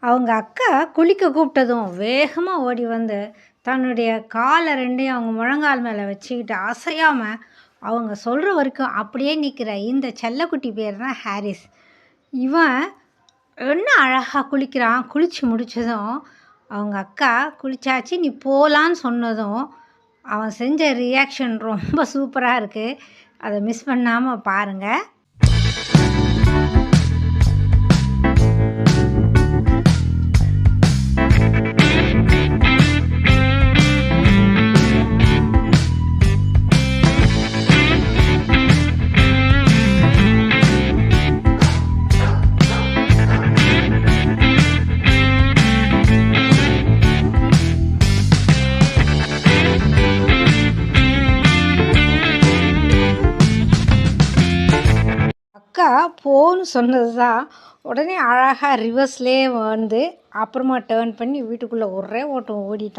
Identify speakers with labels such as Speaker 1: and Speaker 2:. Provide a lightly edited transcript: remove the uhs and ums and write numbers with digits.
Speaker 1: அவங்க அக்கா குளிக்க கூப்பிட்டதும் வேகமாக ஓடி வந்து தன்னுடைய காலை ரெண்டையும் அவங்க முழங்கால் மேலே வச்சுக்கிட்டு அசையாமல் அவங்க சொல்கிற வரைக்கும் அப்படியே நிற்கிற இந்த செல்லக்குட்டி பேர் தான் ஹாரிஸ். இவன் என்ன அழகாக குளிக்கிறான். குளித்து முடித்ததும் அவங்க அக்கா குளிச்சாச்சு நீ போகலான்னு சொன்னதும் அவன் செஞ்ச ரியாக்ஷன் ரொம்ப சூப்பராக இருக்குது. அதை மிஸ் பண்ணாமல் பாருங்கள். அக்கா போன்னு சொன்னது தான் உடனே அழகாக ரிவர்ஸ்லேயே வந்து அப்புறமா டேர்ன் பண்ணி வீட்டுக்குள்ளே ஒரே ஓட்டம் ஓடிட்டான்.